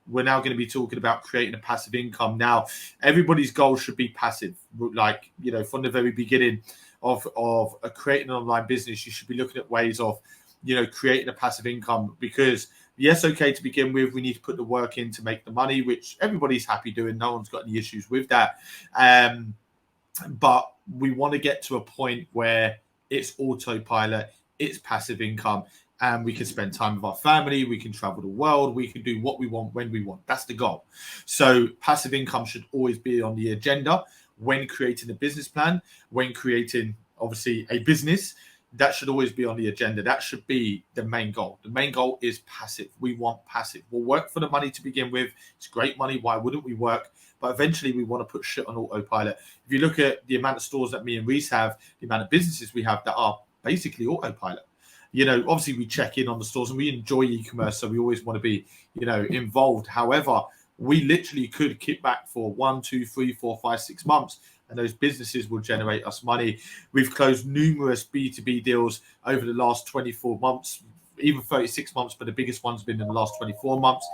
we're now going to be talking about creating a passive income. Now, everybody's goal should be passive. Like, you know, from the very beginning of creating an online business, you should be looking at ways of, you know, creating a passive income, because yes, okay, to begin with, we need to put the work in to make the money, which everybody's happy doing. No one's got any issues with that. But we want to get to a point where it's autopilot, it's passive income, and we can spend time with our family, we can travel the world, we can do what we want when we want. That's the goal. So passive income should always be on the agenda when creating a business plan, when creating, obviously, a business. That should always be on the agenda. That should be the main goal. The main goal is passive. We want passive. We'll work for the money to begin with. It's great money. Why wouldn't we work? But eventually we want to put shit on autopilot. If you look at the amount of stores that me and Reese have, the amount of businesses we have that are basically autopilot. You know, obviously we check in on the stores and we enjoy e-commerce, so we always want to be, you know, involved. However, we literally could kick back for 1, 2, 3, 4, 5, 6 months, and those businesses will generate us money. We've closed numerous B2B deals over the last 24 months, even 36 months, but the biggest one's been in the last 24 months.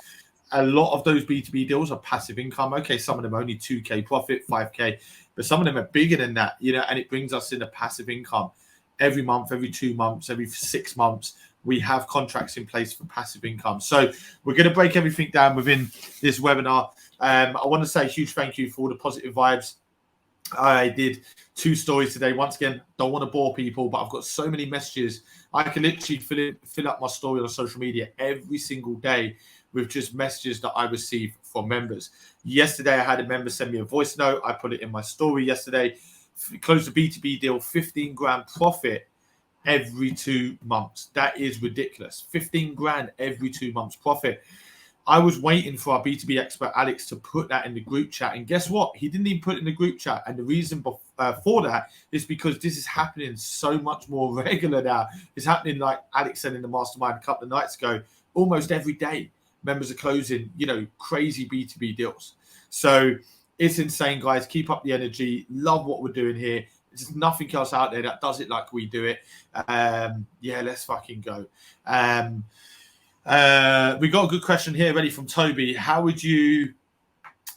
A lot of those B2B deals are passive income. Okay, some of them are only 2K profit, 5K, but some of them are bigger than that, you know, and it brings us in a passive income. Every month, every 2 months, every 6 months, we have contracts in place for passive income. So we're going to break everything down within this webinar. I want to say a huge thank you for all the positive vibes. I did 2 stories today. Once again, don't want to bore people, but I've got so many messages. I can literally fill up my story on social media every single day with just messages that I receive from members. Yesterday, I had a member send me a voice note. I put it in my story yesterday. Closed a B2B deal, 15 grand profit every 2 months. That is ridiculous. 15 grand every 2 months profit. I was waiting for our B2B expert, Alex, to put that in the group chat. And guess what? He didn't even put it in the group chat. And the reason for that is because this is happening so much more regular now. It's happening, like Alex said in the mastermind a couple of nights ago, almost every day. Members are closing, you know, crazy B2B deals. So it's insane, guys. Keep up the energy. Love what we're doing here. There's nothing else out there that does it like we do it. Yeah, let's fucking go. We got a good question here ready from Toby. How would you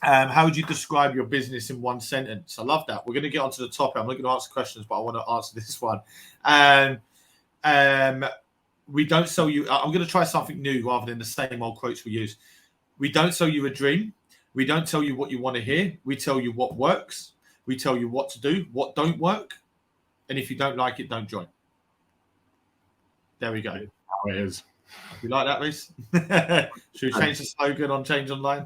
describe your business in 1 sentence? I love that. We're going to get onto the topic. I'm not going to answer questions, but I want to answer this one. We don't sell you. I'm going to try something new rather than the same old quotes we use. We don't sell you a dream. We don't tell you what you want to hear. We tell you what works. We tell you what to do, what don't work. And if you don't like it, don't join. There we go. How it is. You like that, Reese? Should we change the slogan on Change Online?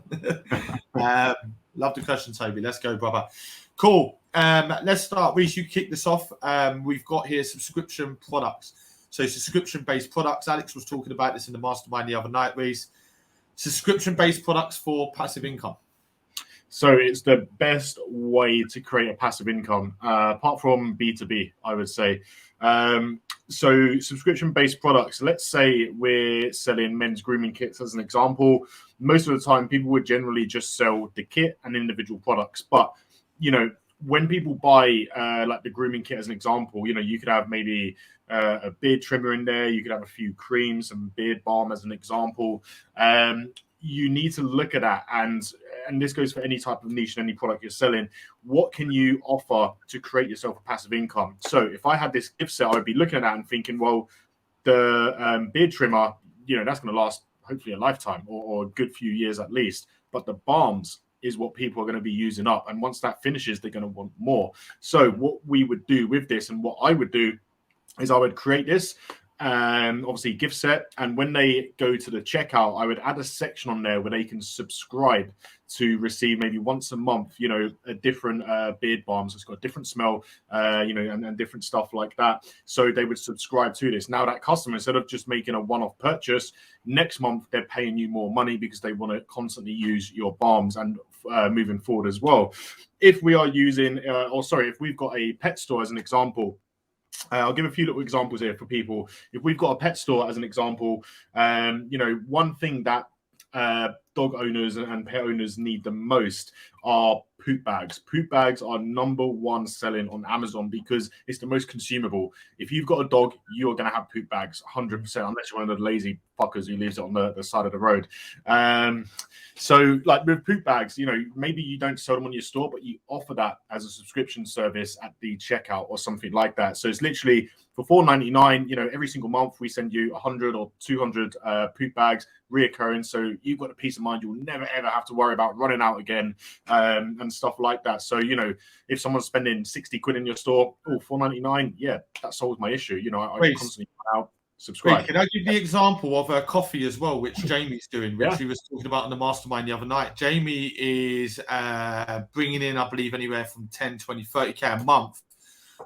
Love the question, Toby. Let's go, brother. Cool. Let's start. Reese, you kick this off. We've got here subscription products. So subscription-based products. Alex was talking about this in the mastermind the other night, Reese. Subscription-based products for passive income. So it's the best way to create a passive income, apart from B2B, I would say. So subscription-based products, let's say we're selling men's grooming kits as an example. Most of the time, people would generally just sell the kit and individual products. But, you know, when people buy like the grooming kit as an example, you know, you could have maybe a beard trimmer in there. You could have a few creams, some beard balm as an example. You need to look at that, and this goes for any type of niche and any product you're selling. What can you offer to create yourself a passive income? So if I had this gift set, I would be looking at that and thinking, well, the beard trimmer, you know, that's going to last hopefully a lifetime or a good few years at least. But the balms is what people are going to be using up, and once that finishes, they're going to want more. So what we would do with this, and what I would do, is I would create this. Obviously gift set, and when they go to the checkout, I would add a section on there where they can subscribe to receive maybe once a month, you know, a different beard balm. So it's got a different smell, you know, and different stuff like that. So they would subscribe to this. Now that customer, instead of just making a one-off purchase, next month they're paying you more money because they want to constantly use your balms, and moving forward as well. If we are using, if we've got a pet store as an example, I'll give a few little examples here for people. If we've got a pet store as an example, you know, one thing that dog owners and pet owners need the most are poop bags. Poop bags are #1 selling on Amazon because it's the most consumable. If you've got a dog, you're going to have poop bags 100%, unless you're one of the lazy fuckers who leaves it on the side of the road. So like with poop bags, you know, maybe you don't sell them on your store, but you offer that as a subscription service at the checkout or something like that. So it's literally for $4.99, you know, every single month we send you 100 or 200 poop bags reoccurring. So you've got a peace of mind. You'll never, ever have to worry about running out again and stuff like that. So, you know, if someone's spending 60 quid in your store, oh, $4.99, yeah, that solves my issue. You know, I constantly run out. Subscribe. Wait, can I give the example of coffee as well, which Jamie's doing, which we was talking about on the mastermind the other night? Jamie is bringing in, I believe, anywhere from 10, 20, 30K a month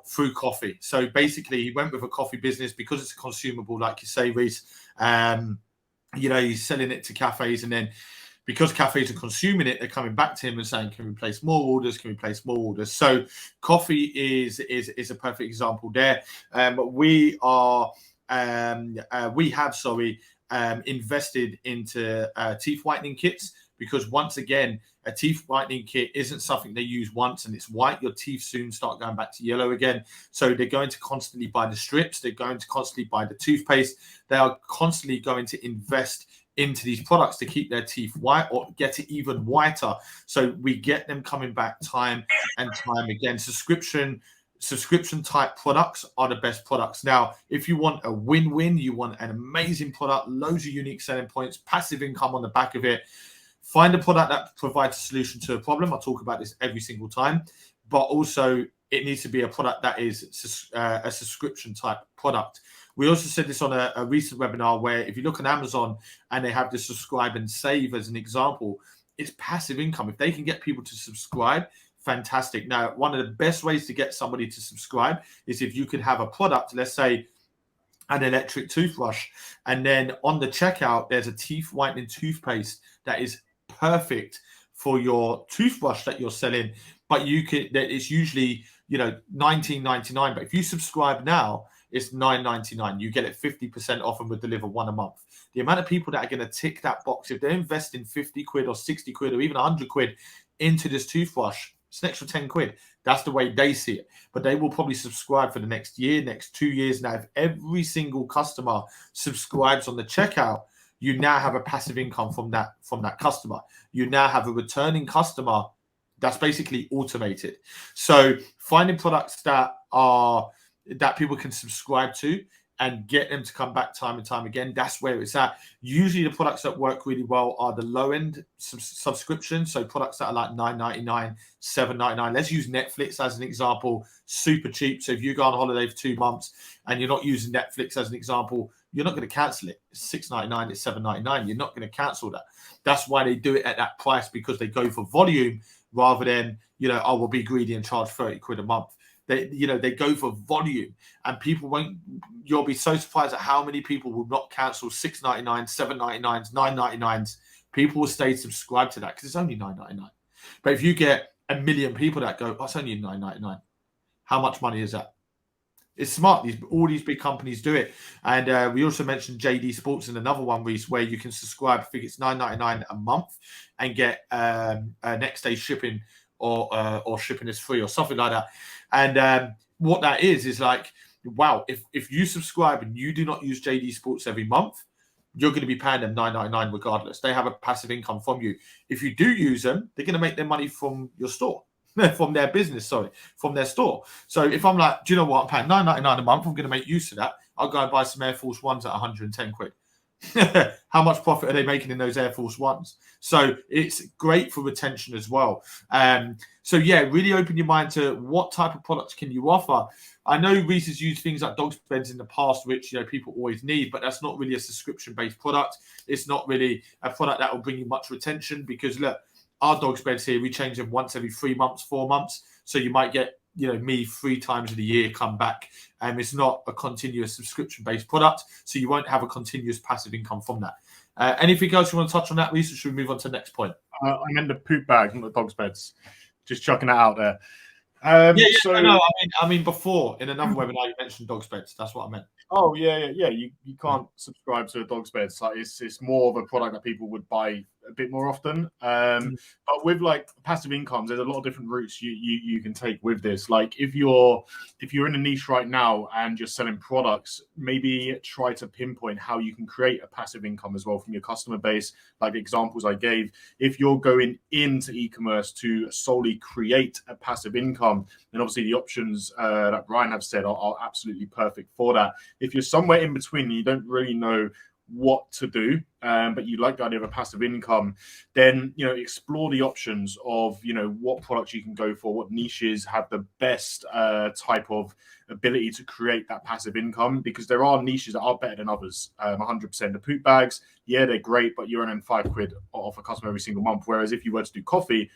through coffee. So basically, he went with a coffee business because it's a consumable, like you say, Reese. You know, he's selling it to cafes, and then because cafes are consuming it, they're coming back to him and saying, "Can we place more orders? Can we place more orders?" So coffee is a perfect example there. We have invested into teeth whitening kits, because once again, a teeth whitening kit isn't something they use once and it's white. Your teeth soon start going back to yellow again. So they're going to constantly buy the strips. They're going to constantly buy the toothpaste. They are constantly going to invest into these products to keep their teeth white or get it even whiter. So we get them coming back time and time again. Subscription type products are the best products. Now, if you want a win-win, you want an amazing product, loads of unique selling points, passive income on the back of it, find a product that provides a solution to a problem. I talk about this every single time, but also it needs to be a product that is a subscription type product. We also said this on a recent webinar, where if you look on Amazon and they have the subscribe and save as an example, it's passive income. If they can get people to subscribe, fantastic. Now, one of the best ways to get somebody to subscribe is if you could have a product, let's say an electric toothbrush, and then on the checkout, there's a teeth whitening toothpaste that is perfect for your toothbrush that you're selling, but it's usually, you know, $19.99. But if you subscribe now, it's $9.99. You get it 50% off and would deliver one a month. The amount of people that are going to tick that box, if they're investing 50 quid or 60 quid or even 100 quid into this toothbrush, it's an extra 10 quid. That's the way they see it. But they will probably subscribe for the next year, next 2 years. Now, if every single customer subscribes on the checkout, you now have a passive income from that customer. You now have a returning customer that's basically automated. So finding products that people can subscribe to and get them to come back time and time again, that's where it's at. Usually the products that work really well are the low-end subscriptions, so products that are like $9.99, $7.99. Let's use Netflix as an example, super cheap. So if you go on holiday for 2 months and you're not using Netflix as an example, you're not going to cancel it. It's $6.99, it's $7.99. You're not going to cancel that. That's why they do it at that price, because they go for volume rather than, you know, we'll be greedy and charge 30 quid a month. They go for volume, and people won't. You'll be so surprised at how many people will not cancel $6.99, $7.99, $9.99. People will stay subscribed to that because it's only $9.99. But if you get 1 million people that go, it's only $9.99, how much money is that? It's smart. All these big companies do it. And we also mentioned JD Sports in another one, Reese, where you can subscribe. I think it's $9.99 a month and get next day shipping, or shipping is free or something like that. And what that is like, wow, if you subscribe and you do not use JD Sports every month, you're going to be paying them $9.99 regardless. They have a passive income from you. If you do use them, they're going to make their money from your store. From their business, from their store. So if I'm like, do you know what, I'm paying $9.99 a month, I'm going to make use of that. I'll go and buy some Air Force Ones at 110 quid. How much profit are they making in those Air Force Ones? So it's great for retention as well. So yeah, really open your mind to what type of products can you offer. I know Reese has used things like dog beds in the past, which, you know, people always need, but that's not really a subscription-based product. It's not really a product that will bring you much retention, because look, our dog's beds here, we change them once every 3 months, 4 months. So you might get, you know, me 3 times of the year come back. And it's not a continuous subscription-based product. So you won't have a continuous passive income from that. Anything else you want to touch on that, Reese, or should we move on to the next point? I meant the poop bag, not the dog's beds. Just chucking that out there. No, I mean, before in another webinar you mentioned dog's beds. That's what I meant. Oh yeah. You can't subscribe to a dog's bed. So it's more of a product that people would buy a bit more often. But with like passive incomes, there's a lot of different routes you can take with this. Like if you're in a niche right now and you're selling products, maybe try to pinpoint how you can create a passive income as well from your customer base. Like the examples I gave, if you're going into e-commerce to solely create a passive income, then obviously the options that Brian have said are absolutely perfect for that. If you're somewhere in between and you don't really know what to do, but you like the idea of a passive income, then explore the options of what products you can go for, what niches have the best type of ability to create that passive income, because there are niches that are better than others. 100%. The poop bags, yeah, they're great, but you're earning £5 off a customer every single month, whereas if you were to do coffee,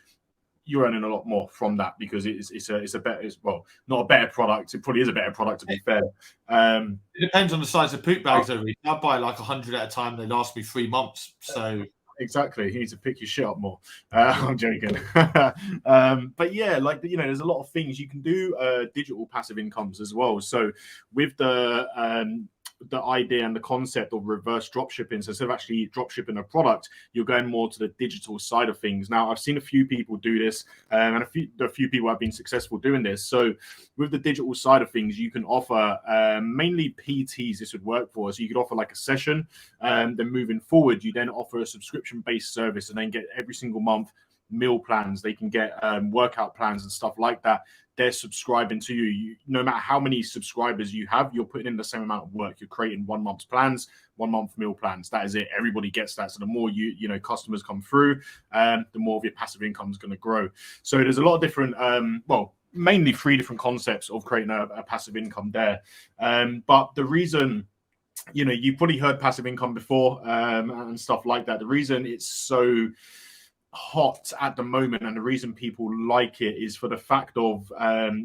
you're earning a lot more from that, because it's a better, well, not a better product. It probably is a better product, to be fair. It depends on the size of poop bags. I buy like 100 at a time. They last me 3 months. So exactly, you need to pick your shit up more. I'm joking. But yeah, like there's a lot of things you can do. Digital passive incomes as well. So with the idea and the concept of reverse drop shipping. So instead of actually drop shipping a product, you're going more to the digital side of things. Now, I've seen a few people do this, and a few people have been successful doing this. So with the digital side of things, you can offer mainly PTs this would work for. So you could offer like a session, then moving forward, you then offer a subscription-based service and then get every single month meal plans. They can get workout plans and stuff like that. They're subscribing to you. No matter how many subscribers you have, you're putting in the same amount of work. You're creating 1 month's plans, 1 month meal plans. That is it. Everybody gets that. So the more customers come through, the more of your passive income is going to grow. So there's a lot of different, mainly 3 different concepts of creating a passive income there. But the reason, you've probably heard passive income before and stuff like that. The reason it's so hot at the moment and the reason people like it is for the fact of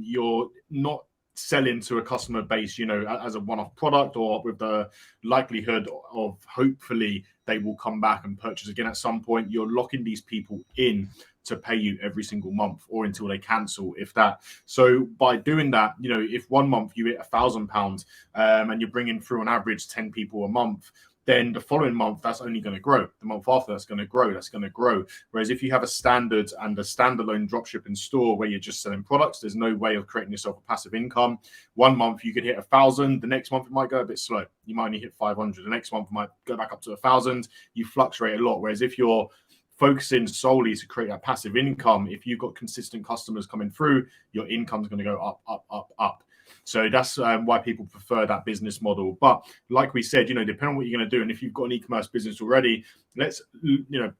you're not selling to a customer base, as a one-off product, or with the likelihood of hopefully they will come back and purchase again at some point. You're locking these people in to pay you every single month or until they cancel, if that. So by doing that, if 1 month you hit £1,000 and you're bringing through on average 10 people a month, then the following month, that's only going to grow. The month after, that's going to grow. Whereas if you have a standard and a standalone dropshipping store where you're just selling products, there's no way of creating yourself a passive income. 1 month, you could hit 1,000. The next month, it might go a bit slow. You might only hit 500. The next month, it might go back up to 1,000. You fluctuate a lot. Whereas if you're focusing solely to create a passive income, if you've got consistent customers coming through, your income's going to go up, up, up, up. So that's why people prefer that business model. But like we said, depending on what you're going to do, and if you've got an e-commerce business already, let's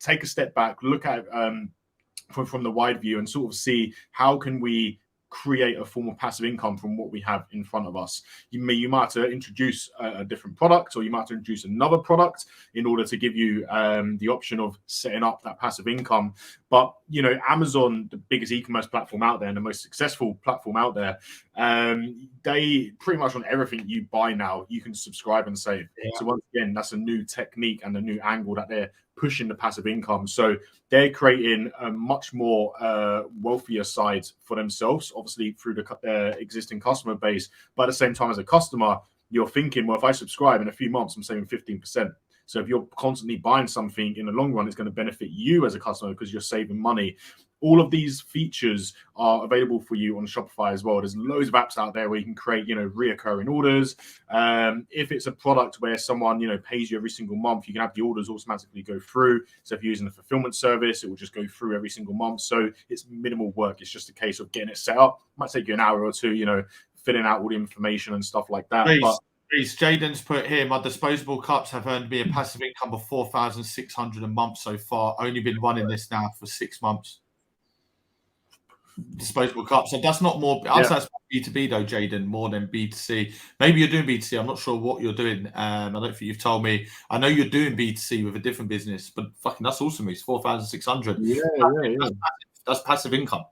take a step back, look at from the wide view, and sort of see how can we create a form of passive income from what we have in front of us. You might have to introduce a different product, or you might have to introduce another product in order to give you the option of setting up that passive income. But Amazon, the biggest e-commerce platform out there and the most successful platform out there, they pretty much on everything you buy now, you can subscribe and save. Yeah. So once again, that's a new technique and a new angle that they're pushing the passive income. So they're creating a much more wealthier side for themselves, obviously through the existing customer base. But at the same time, as a customer, you're thinking, well, if I subscribe in a few months, I'm saving 15%. So if you're constantly buying something in the long run, it's going to benefit you as a customer because you're saving money. All of these features are available for you on Shopify as well. There's loads of apps out there where you can create, reoccurring orders. If it's a product where someone, pays you every single month, you can have the orders automatically go through. So if you're using a fulfillment service, it will just go through every single month. So it's minimal work. It's just a case of getting it set up. It might take you an hour or two, filling out all the information and stuff like that. Jaden's put here, my disposable cups have earned me a passive income of 4,600 a month so far. Only been running this now for 6 months. Disposable cups. So that's not more. I'd say that's B2B though, Jaden, more than B2C. Maybe you're doing B2C. I'm not sure what you're doing. I don't think you've told me. I know you're doing B2C with a different business, but fucking that's awesome. It's 4,600. Yeah. That's passive income.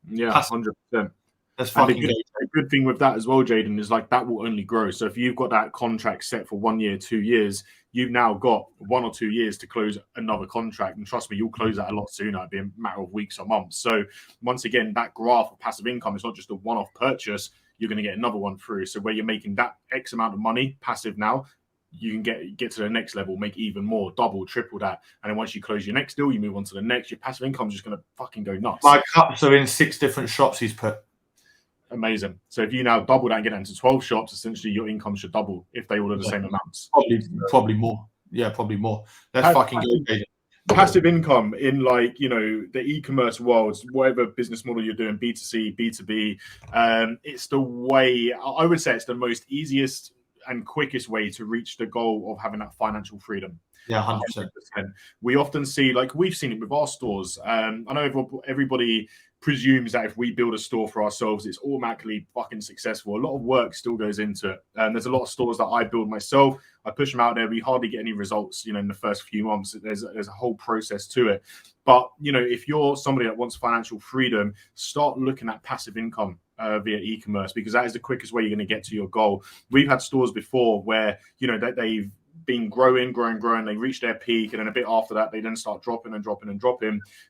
Yeah, 100%. That's fucking a good thing with that as well, Jaden, is like that will only grow. So if you've got that contract set for 1 year, 2 years, you've now got 1 or 2 years to close another contract. And trust me, you'll close that a lot sooner. It'll be a matter of weeks or months. So once again, that graph of passive income is not just a one-off purchase. You're going to get another one through. So where you're making that X amount of money passive now, you can get to the next level, make even more, double, triple that. And then once you close your next deal, you move on to the next. Your passive income is just going to fucking go nuts. My cups are in 6 different shops he's put. Amazing. So if you now double that and get that into 12 shops, essentially your income should double if they order the same amounts. Probably more. Yeah, probably more. Let's fucking go. Passive income in, like, you know, the e-commerce world, whatever business model you're doing, B2C, B2B, it's the way, I would say it's the most easiest and quickest way to reach the goal of having that financial freedom. Yeah, 100%. We often see, like we've seen it with our stores. I know everybody presumes that if we build a store for ourselves, it's automatically fucking successful. A lot of work still goes into it. There's a lot of stores that I build myself. I push them out there. We hardly get any results, you know, in the first few months. There's a whole process to it. But, you know, if you're somebody that wants financial freedom, start looking at passive income via e-commerce, because that is the quickest way you're going to get to your goal. We've had stores before where, you know, they've been growing. They reach their peak, and then a bit after that, they then start dropping.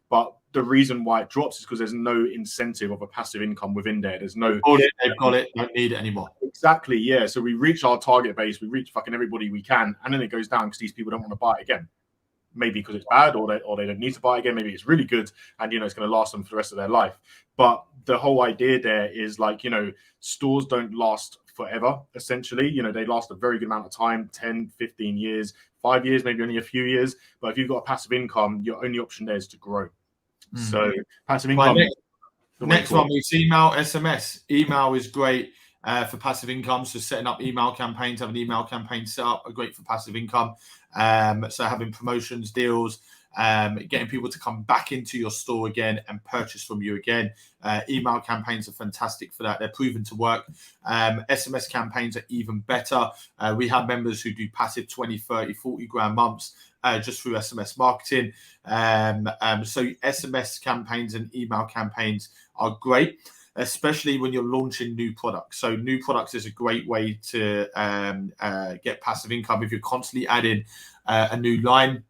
But the reason why it drops is because there's no incentive of a passive income within there. There's no. They've got it. Don't need it anymore. Exactly. Yeah. So we reach our target base. We reach fucking everybody we can, and then it goes down because these people don't want to buy it again. Maybe because it's bad, or they don't need to buy it again. Maybe it's really good, and, you know, it's going to last them for the rest of their life. But the whole idea there is, like, you know, stores don't last forever, essentially. You know, they last a very good amount of time, 10, 15 years, 5 years, maybe only a few years. But if you've got a passive income, your only option there is to grow. So passive income. Next one is email, SMS. Email is great for passive income. So setting up email campaigns, having email campaigns set up are great for passive income. So having promotions, deals, getting people to come back into your store again and purchase from you again. Email campaigns are fantastic for that. They're proven to work. SMS campaigns are even better. We have members who do passive 20, 30, 40 grand months just through SMS marketing. So SMS campaigns and email campaigns are great, especially when you're launching new products. So new products is a great way to get passive income. If you're constantly adding a new line,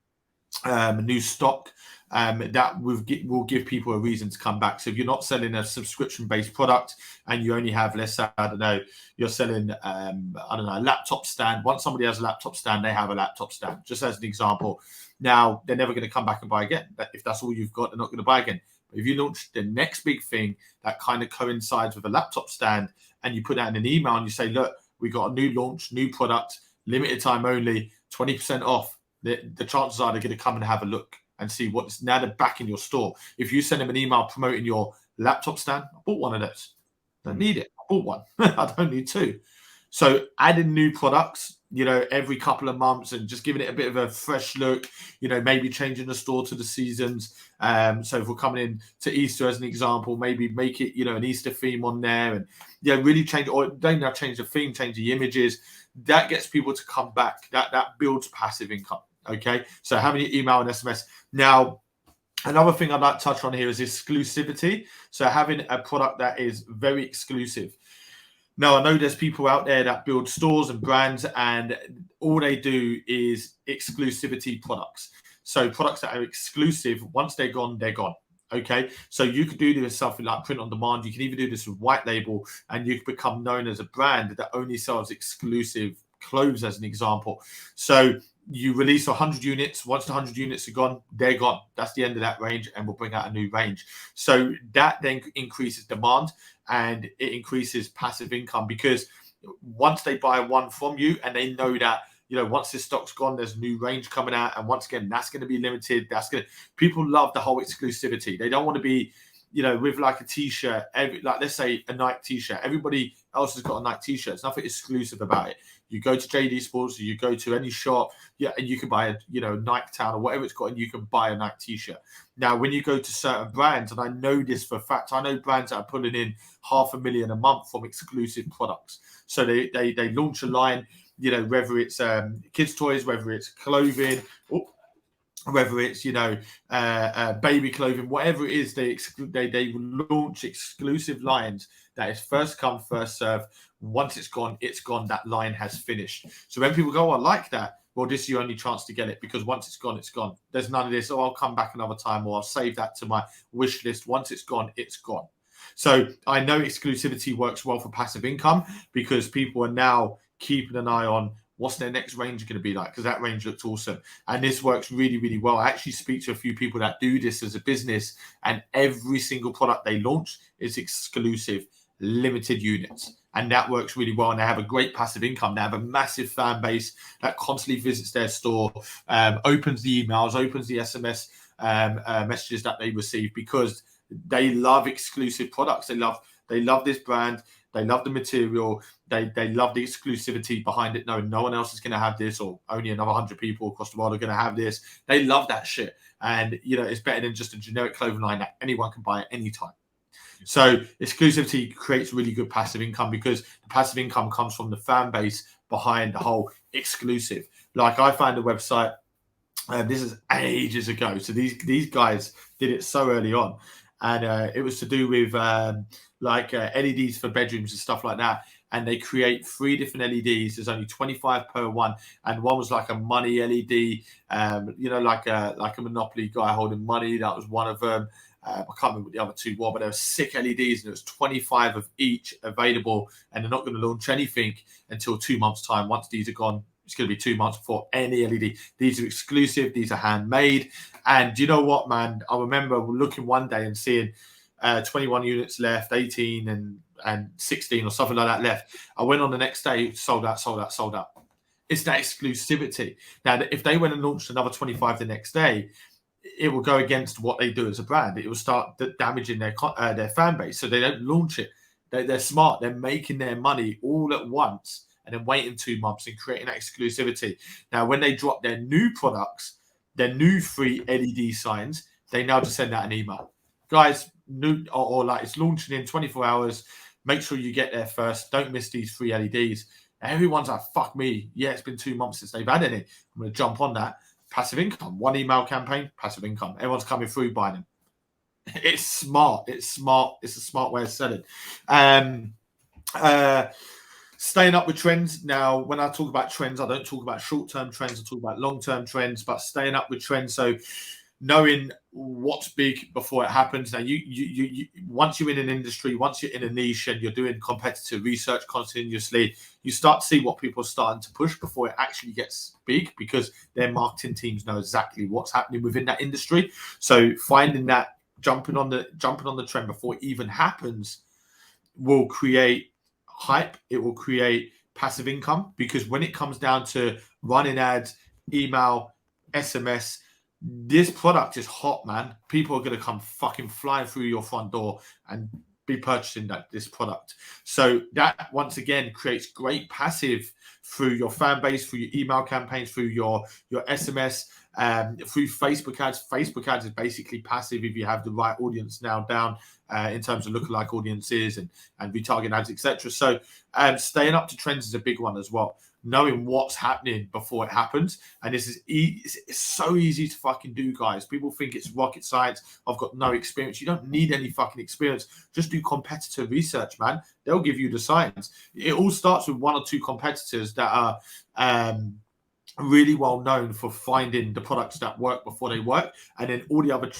a new stock, that will give people a reason to come back. So if you're not selling a subscription-based product and you only have, let's say, I don't know, you're selling, a laptop stand. Once somebody has a laptop stand, they have a laptop stand, just as an example. Now, they're never going to come back and buy again. If that's all you've got, they're not going to buy again. But if you launch the next big thing that kind of coincides with a laptop stand, and you put that in an email and you say, look, we got a new launch, new product, limited time only, 20% off, the chances are they're going to come and have a look and see what's now. They're back in your store. If you send them an email promoting your laptop stand, I bought one of those. I don't need it. I bought one. I don't need two. So adding new products, you know, every couple of months and just giving it a bit of a fresh look, you know, maybe changing the store to the seasons. So if we're coming in to Easter as an example, maybe make it, you know, an Easter theme on there, and really change, or don't now change the theme, change the images. That gets people to come back. That builds passive income. Okay. So having your email and SMS. Now, another thing I'd like to touch on here is exclusivity. So having a product that is very exclusive. Now, I know there's people out there that build stores and brands, and all they do is exclusivity products. So products that are exclusive, once they're gone, they're gone. Okay. So you could do this with something like print on demand. You can even do this with white label, and you could become known as a brand that only sells exclusive clothes, as an example. So you release 100 units. Once the 100 units are gone, they're gone. That's the end of that range, and we'll bring out a new range. So that then increases demand, and it increases passive income, because once they buy one from you and they know that, you know, once this stock's gone, there's a new range coming out, and once again, that's going to be limited. People love the whole exclusivity. They don't want to be, you know, with like a t-shirt, like let's say a Nike t-shirt. Everybody else has got a Nike t-shirt. There's nothing exclusive about it. You go to JD Sports, or you go to any shop, and you can buy a, you know, Nike Town or whatever it's got, and you can buy a Nike t-shirt. Now, when you go to certain brands, and I know this for a fact, I know brands that are putting in $500,000 a month from exclusive products. So they launch a line, you know, whether it's kids' toys, whether it's clothing, whether it's, you know, baby clothing, whatever it is, they launch exclusive lines that is first come, first serve. Once it's gone, it's gone. That line has finished. So when people go, oh, I like that, well, this is your only chance to get it, because once it's gone, it's gone. There's none of this, oh, I'll come back another time, or I'll save that to my wish list. Once it's gone, it's gone. So I know exclusivity works well for passive income, because people are now keeping an eye on What's their next range going to be like? Because that range looks awesome. And this works really, really well. I actually speak to a few people that do this as a business, and every single product they launch is exclusive, limited units. And that works really well. And they have a great passive income. They have a massive fan base that constantly visits their store, opens the emails, opens the SMS messages that they receive, because they love exclusive products. They love this brand. They love the material. They love the exclusivity behind it. No one else is going to have this, or only another 100 people across the world are going to have this. They love that shit. And, it's better than just a generic clothing line that anyone can buy at any time. So exclusivity creates really good passive income, because the passive income comes from the fan base behind the whole exclusive. Like, I found a website, this is ages ago. So these guys did it so early on. And it was to do with LEDs for bedrooms and stuff like that. And they create 3 different LEDs. There's only 25 per one, and one was like a money LED, like a Monopoly guy holding money. That was one of them. I can't remember what the other 2 were, but they were sick LEDs, and there was 25 of each available. And they're not going to launch anything until 2 months' time. Once these are gone, it's going to be 2 months before any LED. These are exclusive. These are handmade. And you know what, man? I remember looking one day and seeing 21 units left, 18 and 16 or something like that left. I went on the next day, sold out. It's that exclusivity. Now, if they went and launched another 25 the next day, it will go against what they do as a brand. It will start damaging their fan base. So they don't launch it. They're smart. They're making their money all at once and then waiting 2 months and creating that exclusivity. Now, when they drop their new products, their new free LED signs, they now just send out an email. Guys, new or like it's launching in 24 hours. Make sure you get there first. Don't miss these free LEDs. Everyone's like, fuck me. Yeah, it's been 2 months since they've had any. I'm going to jump on that. Passive income. 1 email campaign, passive income. Everyone's coming through buying them. It's smart. It's smart. It's a smart way of selling. Staying up with trends. Now, when I talk about trends, I don't talk about short-term trends. I talk about long-term trends, but staying up with trends. So knowing what's big before it happens. Now, you once you're in an industry, once you're in a niche and you're doing competitive research continuously, you start to see what people are starting to push before it actually gets big, because their marketing teams know exactly what's happening within that industry. So finding that, jumping on the trend before it even happens, will create hype. It will create passive income, because when it comes down to running ads, email, SMS, this product is hot, man. People are going to come fucking flying through your front door and be purchasing this product. So that, once again, creates great passive through your fan base, through your email campaigns, through your SMS, through Facebook ads. Facebook ads is basically passive if you have the right audience now down in terms of lookalike audiences and retargeting ads, etc. So staying up to trends is a big one as well. Knowing what's happening before it happens. And this is it's so easy to fucking do, guys. People think it's rocket science. I've got no experience. You don't need any fucking experience. Just do competitor research, man. They'll give you the science. It all starts with 1 or 2 competitors that are really well known for finding the products that work before they work, and then all the other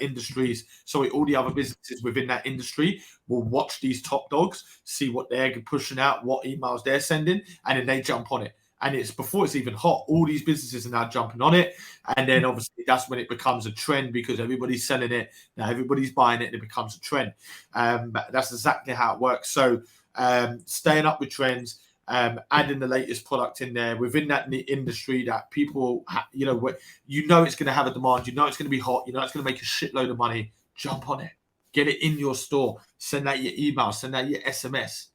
industries, all the other businesses within that industry will watch these top dogs, see what they're pushing out, what emails they're sending, and then they jump on it. And it's before it's even hot, all these businesses are now jumping on it, and then obviously that's when it becomes a trend, because everybody's selling it now, everybody's buying it, and it becomes a trend. That's exactly how it works. So staying up with trends, adding the latest product in there within that industry that people, it's going to have a demand. It's going to be hot. It's going to make a shitload of money. Jump on it. Get it in your store. Send out your email. Send out your SMS.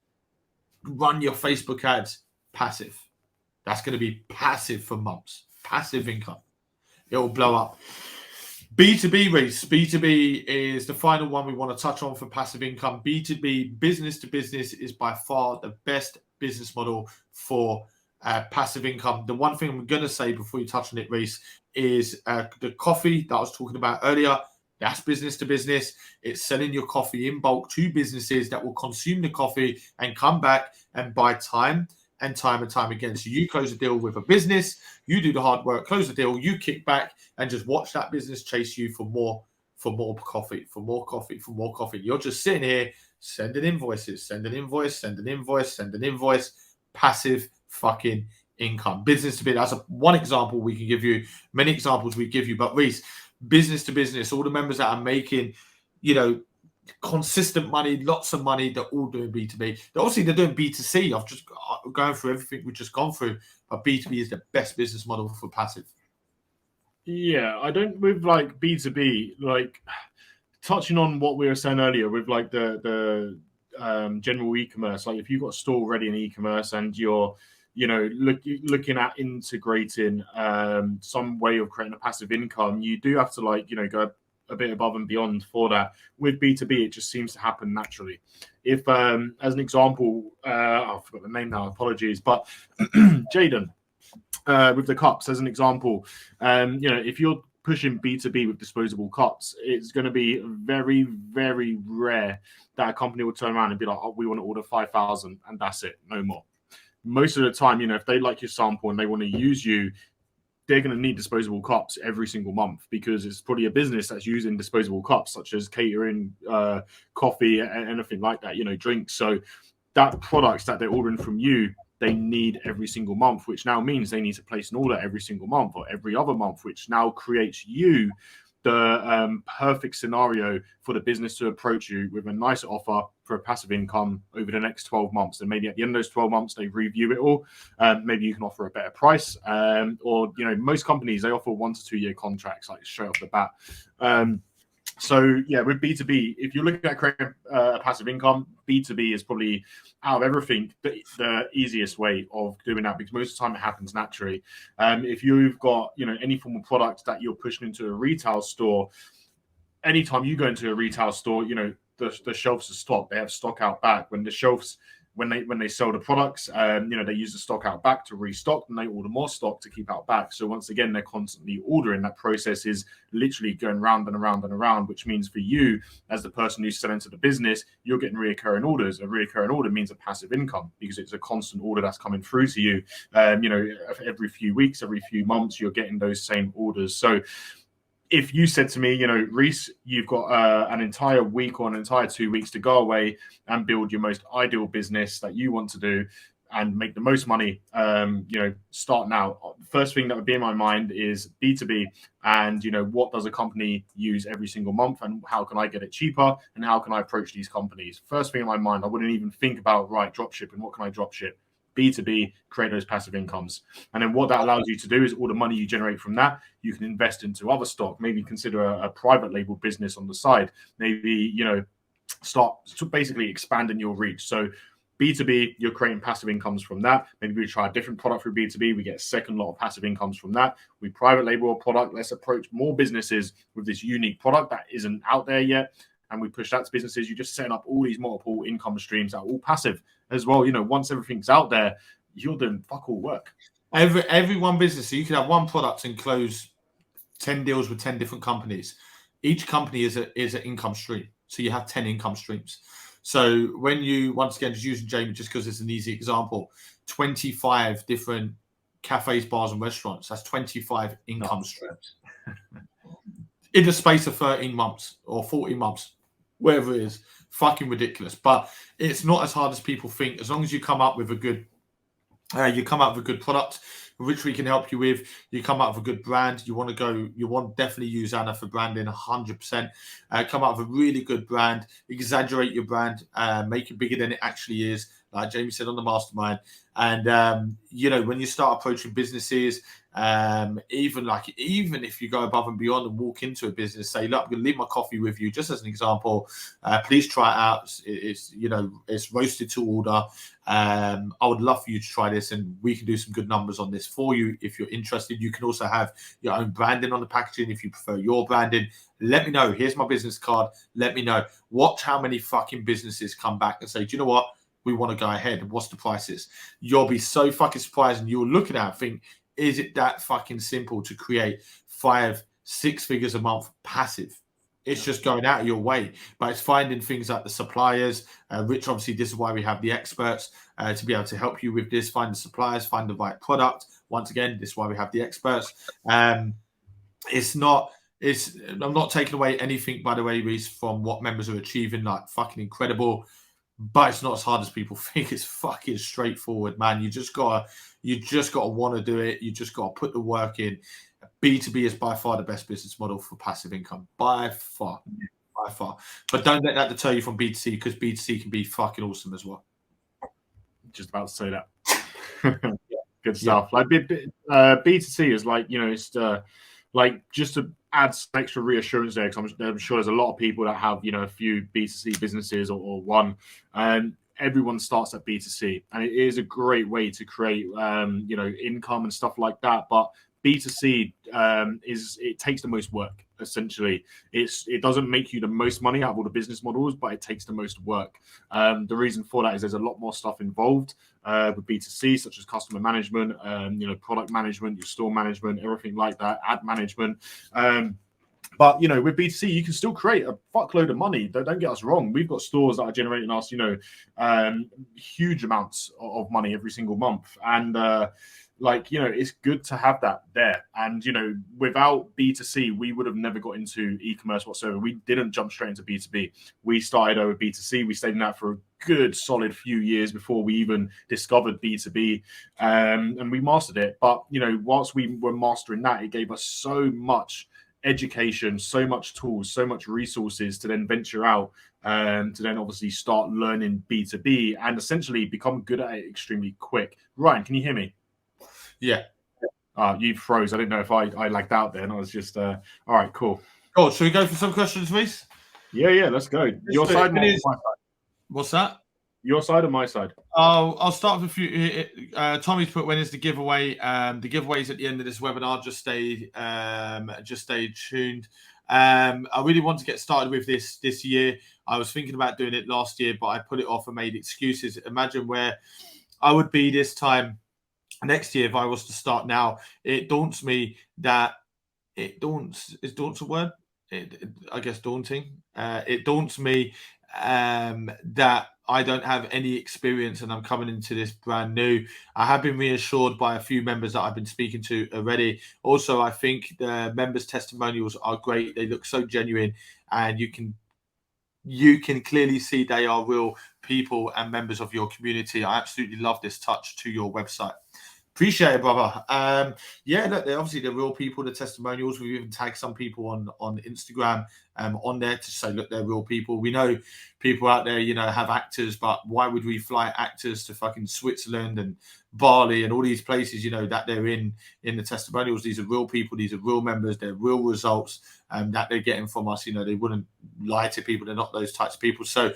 Run your Facebook ads. Passive. That's going to be passive for months. Passive income. It will blow up. B2B, Reese. B2B is the final one we want to touch on for passive income. B2B, business to business, is by far the best business model for passive income. The one thing I'm going to say before you touch on it, Reese, is the coffee that I was talking about earlier. That's business to business. It's selling your coffee in bulk to businesses that will consume the coffee and come back and buy time and time again. So you close a deal with a business, you do the hard work, close the deal, you kick back and just watch that business chase you for more coffee. You're just sitting here sending invoices, passive fucking income. Business to business, that's one example we can give you, many examples we give you, but Reese, business to business, all the members that are making, consistent money, lots of money, they're all doing B2B. Obviously, they're doing B2C. I've just going through everything we've just gone through, but B2B is the best business model for passive. Yeah, I don't, with like B2B, like touching on what we were saying earlier with like the general e-commerce, like if you've got a store already in e-commerce and you're looking at integrating some way of creating a passive income, you do have to go a bit above and beyond for that. With B2B, it just seems to happen naturally. If as an example, I forgot the name now, apologies, but Jaden, with the cups as an example, if you're pushing B2B with disposable cups, it's going to be very, very rare that a company will turn around and be like, oh, we want to order 5,000 and that's it, no more. Most of the time, if they like your sample and they want to use you, they're going to need disposable cups every single month, because it's probably a business that's using disposable cups, such as catering, coffee, anything like that, drinks. So that products that they're ordering from you, they need every single month, which now means they need to place an order every single month or every other month, which now creates you the perfect scenario for the business to approach you with a nice offer for a passive income over the next 12 months. And maybe at the end of those 12 months, they review it all. Maybe you can offer a better price. Or, most companies, they offer 1 to 2 year contracts, like straight off the bat. So yeah, with B2B, if you're looking at creating a passive income, B2B is probably out of everything the easiest way of doing that, because most of the time it happens naturally. If you've got any form of product that you're pushing into a retail store, anytime you go into a retail store, the shelves are stocked. They have stock out back. When the shelves, when they sell the products, they use the stock out back to restock, and they order more stock to keep out back. So once again, they're constantly ordering. That process is literally going round and around and around, which means for you, as the person who's selling to the business, you're getting reoccurring orders. A reoccurring order means a passive income, because it's a constant order that's coming through to you. Every few weeks, every few months, you're getting those same orders. So if you said to me, Reese, you've got an entire week or an entire 2 weeks to go away and build your most ideal business that you want to do and make the most money, start now. First thing that would be in my mind is B2B, and, what does a company use every single month, and how can I get it cheaper, and how can I approach these companies? First thing in my mind, I wouldn't even think about, drop shipping. What can I drop ship? B2B, create those passive incomes. And then what that allows you to do is all the money you generate from that, you can invest into other stock, maybe consider a private label business on the side, maybe, start to basically expanding your reach. So B2B, you're creating passive incomes from that. Maybe we try a different product for B2B. We get a second lot of passive incomes from that. We private label a product. Let's approach more businesses with this unique product that isn't out there yet. And we push that to businesses. You just set up all these multiple income streams that are all passive as well. Once everything's out there, you're doing fuck all work. Every one business, so you can have one product and close 10 deals with 10 different companies. Each company is an income stream. So you have 10 income streams. So when you, once again, just using Jamie, just because it's an easy example, 25 different cafes, bars, and restaurants, that's 25 income streams. In the space of 13 months or 14 months, whatever it is, fucking ridiculous. But it's not as hard as people think. As long as you come up with a good, product, which we can help you with. You come up with a good brand. You want to definitely use Anna for branding 100%. Come up with a really good brand, exaggerate your brand, make it bigger than it actually is, like Jamie said on the mastermind. And, when you start approaching businesses, even if you go above and beyond and walk into a business, say, look, I'm going to leave my coffee with you, just as an example. Please try it out. It's roasted to order. I would love for you to try this, and we can do some good numbers on this for you if you're interested. You can also have your own branding on the packaging if you prefer your branding. Let me know. Here's my business card. Let me know. Watch how many fucking businesses come back and say, do you know what? We want to go ahead. What's the prices? You'll be so fucking surprised, and you'll look at that and think, is it that fucking simple to create 5-6 figures a month passive? It's just going out of your way, but it's finding things like the suppliers. Rich, obviously, this is why we have the experts to be able to help you with this. Find the suppliers, find the right product. Once again, this is why we have the experts. I'm not taking away anything, by the way, Reese, from what members are achieving, like fucking incredible. but it's not as hard as people think. It's fucking straightforward, man. You just gotta want to do it. You just gotta put the work in. B2B is by far the best business model for passive income, by far. But don't let that deter you from B2C, because B2C can be fucking awesome as well. Just about to say that. Good stuff. Like B2C is like, it's like, just to add some extra reassurance there, because I'm sure there's a lot of people that have, a few B2C businesses or one, and everyone starts at B2C, and it is a great way to create, income and stuff like that. But B2C it takes the most work. Essentially, it doesn't make you the most money out of all the business models, but it takes the most work. The reason for that is there's a lot more stuff involved with B2C, such as customer management, product management, your store management, everything like that, ad management. But with B2C, you can still create a fuckload of money. Don't get us wrong. We've got stores that are generating us, huge amounts of money every single month, and it's good to have that there. And without B2C, we would have never got into e-commerce whatsoever. We didn't jump straight into B2B. We started over B2C. We stayed in that for a good solid few years before we even discovered B2B, and we mastered it. But whilst we were mastering that, it gave us so much education, so much tools, so much resources to then venture out, to then obviously start learning B2B and essentially become good at it extremely quick. Ryan, can you hear me? Yeah. You froze. I didn't know if I lagged out then. I was just all right, cool. Oh, should we go for some questions, Reese? Yeah, let's go. Your side, my side. What's that? Your side or my side? I'll start with a few. Tommy's put, when is the giveaway? The giveaway's at the end of this webinar. Just stay tuned. I really want to get started with this year. I was thinking about doing it last year, but I put it off and made excuses. Imagine where I would be this time next year if I was to start now. It daunts me that is a word? I guess daunting. It daunts me that I don't have any experience and I'm coming into this brand new. I have been reassured by a few members that I've been speaking to already. Also, I think the members' testimonials are great. They look so genuine, and you can clearly see they are real people and members of your community. I absolutely love this touch to your website. Appreciate it, brother. Look, they're real people, the testimonials. We've even tagged some people on Instagram on there to say, look, they're real people. We know people out there, have actors, but why would we fly actors to fucking Switzerland and Bali and all these places, that they're in the testimonials? These are real people. These are real members. They're real results that they're getting from us. They wouldn't lie to people. They're not those types of people. So,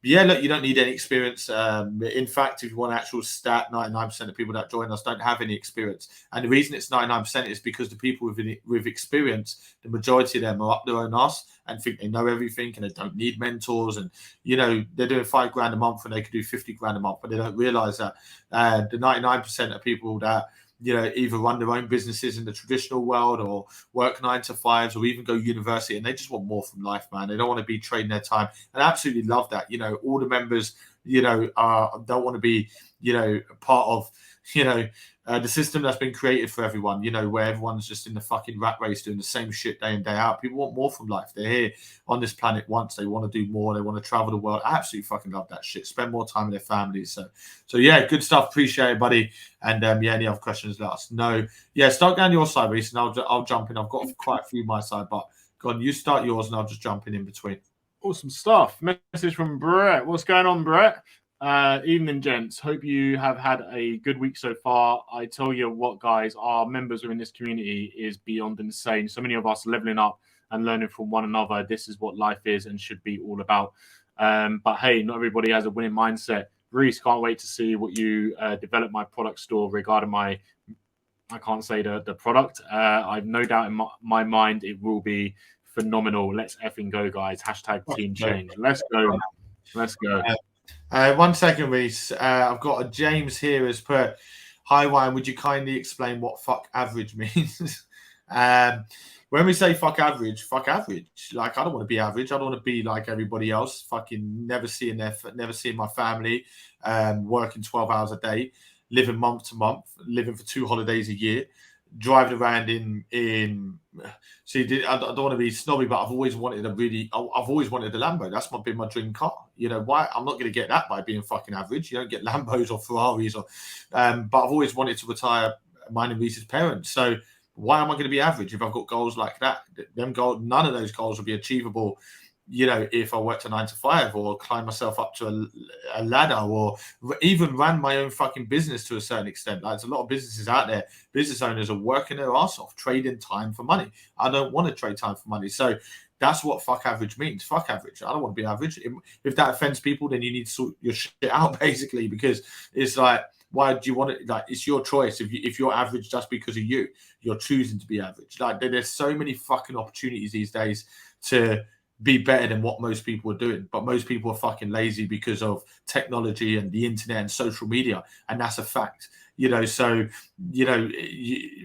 look, you don't need any experience. In fact, if you want an actual stat, 99% of people that join us don't have any experience. And the reason it's 99% is because the people with experience, the majority of them are up their own arse and think they know everything and they don't need mentors. And, they're doing $5,000 a month and they could do $50,000 a month, but they don't realize that the 99% of people that either run their own businesses in the traditional world or work 9 to 5s or even go university, and they just want more from life, man. They don't want to be trading their time. And I absolutely love that. All the members, don't want to be, part of, the system that's been created for everyone, where everyone's just in the fucking rat race doing the same shit day in, day out. People want more from life. They're here on this planet once. They want to do more. They want to travel the world. I absolutely fucking love that shit. Spend more time with their families. So yeah, good stuff. Appreciate it, buddy. And any other questions, let us know. Yeah, start down your side, Reese, and I'll jump in. I've got quite a few my side, but go on, you start yours and I'll just jump in between. Awesome stuff. Message from Brett. What's going on, Brett? Evening, gents. Hope you have had a good week so far. I tell you what, guys, our members who are in this community is beyond insane. So many of us leveling up and learning from one another. This is what life is and should be all about. But hey, not everybody has a winning mindset. Reese, can't wait to see what you develop my product store regarding I can't say the product. I've no doubt in my mind it will be phenomenal. Let's effing go, guys. Hashtag team change. Let's go. Let's go. 1 second, Reese. I've got a James here as per. Hi, Ryan. Would you kindly explain what fuck average means? When we say fuck average. Like, I don't want to be average. I don't want to be like everybody else. Fucking never seeing my family, working 12 hours a day, living month to month, living for 2 holidays a year. driving around in. See, I don't want to be snobby, but I've always wanted I've always wanted a Lambo. That's been my dream car. You know why? I'm not going to get that by being fucking average. You don't get Lambos or Ferraris but I've always wanted to retire mine and Reese's parents. So why am I going to be average if I've got goals like that? None of those goals will be achievable, if I worked a 9 to 5 or climb myself up to a ladder or even ran my own fucking business to a certain extent. Like, there's a lot of businesses out there. Business owners are working their ass off, trading time for money. I don't want to trade time for money. So that's what fuck average means. Fuck average. I don't want to be average. If that offends people, then you need to sort your shit out, basically, because it's like, why do you want it? Like, it's your choice. If you're average just because of you're choosing to be average. Like, there's so many fucking opportunities these days to be better than what most people are doing, but most people are fucking lazy because of technology and the internet and social media, and that's a fact. So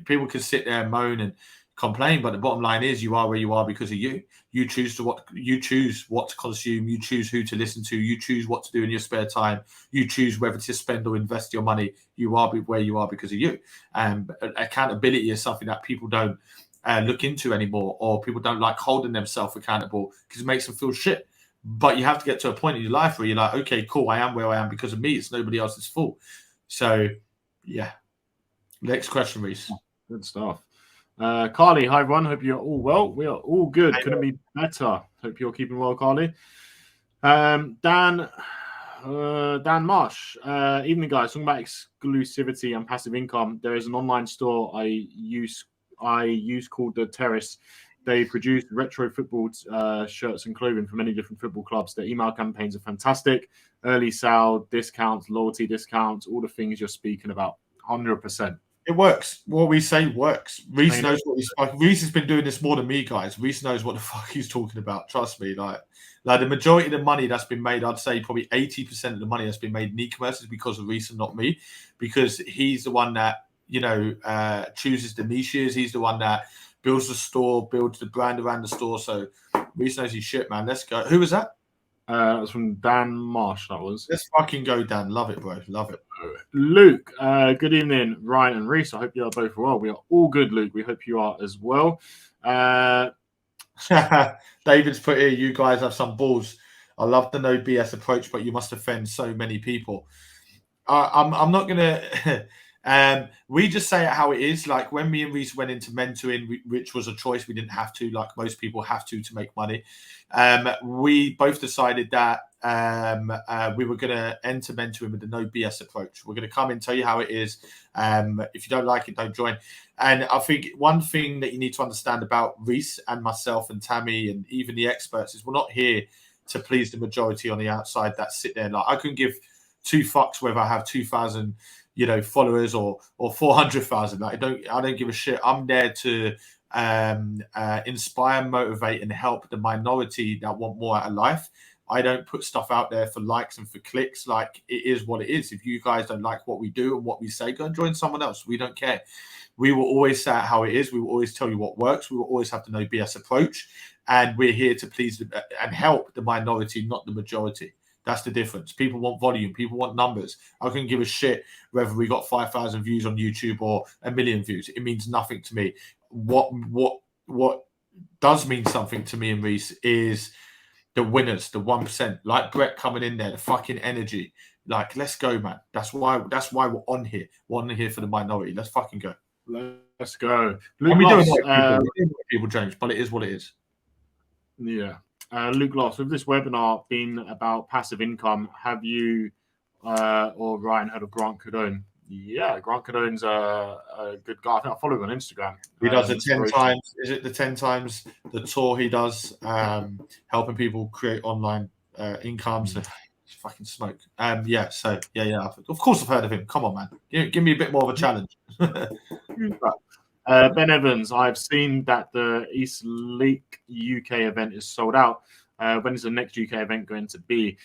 people can sit there and moan and complain, but the bottom line is you are where you are because of you. You choose what to consume. You choose who to listen to. You choose what to do in your spare time. You choose whether to spend or invest your money. You are where you are because of you. Accountability is something that people don't look into anymore, or people don't like holding themselves accountable because it makes them feel shit. But you have to get to a point in your life where you're like, okay, cool, I am where I am because of me. It's nobody else's fault. So, yeah. Next question, Reese. Good stuff. Carly, hi everyone. Hope you're all well. We are all good. Couldn't be better. Hope you're keeping well, Carly. Dan Marsh. Evening, guys. Talking about exclusivity and passive income. There is an online store I use called The Terrace. They produce retro football shirts and clothing for many different football clubs. Their email campaigns are fantastic. Early sale, discounts, loyalty discounts, all the things you're speaking about. 100%. It works. What we say works. Reese knows what he's like. Reese has been doing this more than me, guys. Reese knows what the fuck he's talking about. Trust me. Like the majority of the money that's been made, I'd say probably 80% of the money that's been made in e-commerce is because of Reese and not me, because he's the one that chooses the niches. He's the one that builds the store, builds the brand around the store. So Reese knows his shit, man. Let's go. Who was that? That was from Dan Marsh. That was. Let's fucking go, Dan. Love it, bro. Love it. Luke, good evening, Ryan and Reese. I hope you are both well. We are all good, Luke. We hope you are as well. David's put here, you guys have some balls. I love the no BS approach, but you must offend so many people. I'm not gonna. We just say it how it is. Like when me and Reese went into mentoring, which was a choice, we didn't have to, like most people have to make money. We both decided that we were going to enter mentoring with the no BS approach. We're going to come and tell you how it is. If you don't like it, don't join. And I think one thing that you need to understand about Reese and myself and Tammy and even the experts is we're not here to please the majority on the outside that sit there. Like I couldn't give two fucks whether I have 2,000 followers or 400,000. Like I don't give a shit. I'm there to inspire, motivate, and help the minority that want more out of life. I don't put stuff out there for likes and for clicks. Like it is what it is. If you guys don't like what we do and what we say, go and join someone else. We don't care. We will always say how it is. We will always tell you what works. We will always have the no BS approach, and we're here to please and help the minority, not the majority. That's the difference. People want volume. People want numbers. I couldn't give a shit whether we got 5,000 views on YouTube or 1 million views. It means nothing to me. What does mean something to me and Reese is the winners, the 1%. Like Brett coming in there, the fucking energy. Like, let's go, man. That's why we're on here. We're on here for the minority. Let's fucking go. Let's go. Luke Loss, people change, but it is what it is. Yeah. Luke Loss, with this webinar being about passive income, have you or Ryan heard of Grant Cardone? Yeah, Grant Cardone's a good guy. I think I follow him on Instagram. He does it 10 times. Is it the 10 times the tour he does, helping people create online incomes? It's fucking smoke. Yeah. So yeah. Of course I've heard of him. Come on, man. Give me a bit more of a challenge. Ben Evans, I've seen that the East League UK event is sold out. When is the next UK event going to be?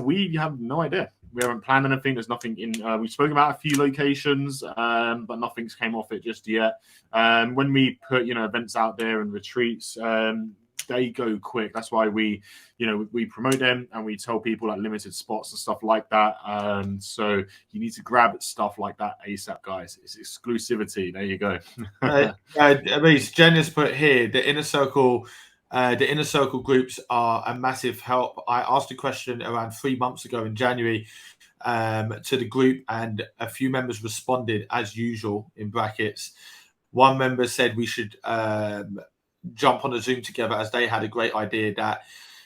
We have no idea. We haven't planned anything. There's nothing in. We've spoken about a few locations, but nothing's came off it just yet. When we put events out there and retreats, they go quick. That's why we promote them and we tell people like limited spots and stuff like that. So you need to grab stuff like that ASAP, guys. It's exclusivity. There you go. Jen has put here the inner circle. The inner circle groups are a massive help. I asked a question around 3 months ago in January to the group, and a few members responded as usual in brackets. One member said we should jump on a Zoom together, as they had a great idea that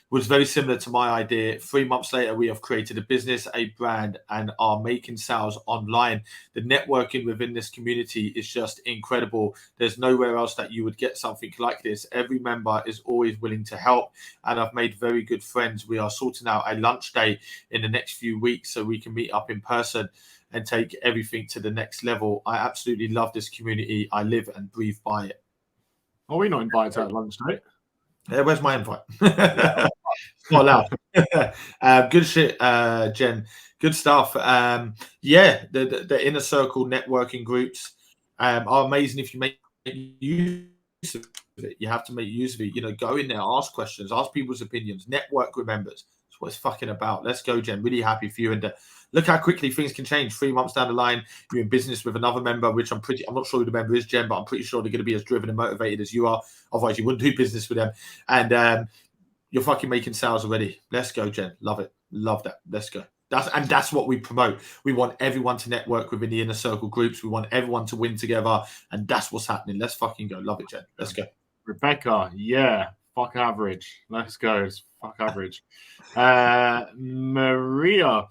was very similar to my idea. 3 months later, we have created a business, a brand, and are making sales online. The networking within this community is just incredible. There's nowhere else that you would get something like this. Every member is always willing to help, and I've made very good friends. We are sorting out a lunch day in the next few weeks so we can meet up in person and take everything to the next level. I absolutely love this community. I live and breathe by it. Are we not invited to that lunch day? Where's my invite? Not allowed. Good shit, Jen. Good stuff. Yeah, the inner circle networking groups are amazing if you make use of it. You have to make use of it. Go in there, ask questions, ask people's opinions, network with members. That's what it's fucking about. Let's go, Jen. Really happy for you. And look how quickly things can change. 3 months down the line, you're in business with another member, which I'm not sure who the member is, Jen, but I'm pretty sure they're going to be as driven and motivated as you are. Otherwise, you wouldn't do business with them. And you're fucking making sales already. Let's go, Jen. Love it. Love that. Let's go. That's what we promote. We want everyone to network within the inner circle groups. We want everyone to win together. And that's what's happening. Let's fucking go. Love it, Jen. Let's go. Rebecca, yeah. Fuck average. Let's go. It's fuck average. Maria.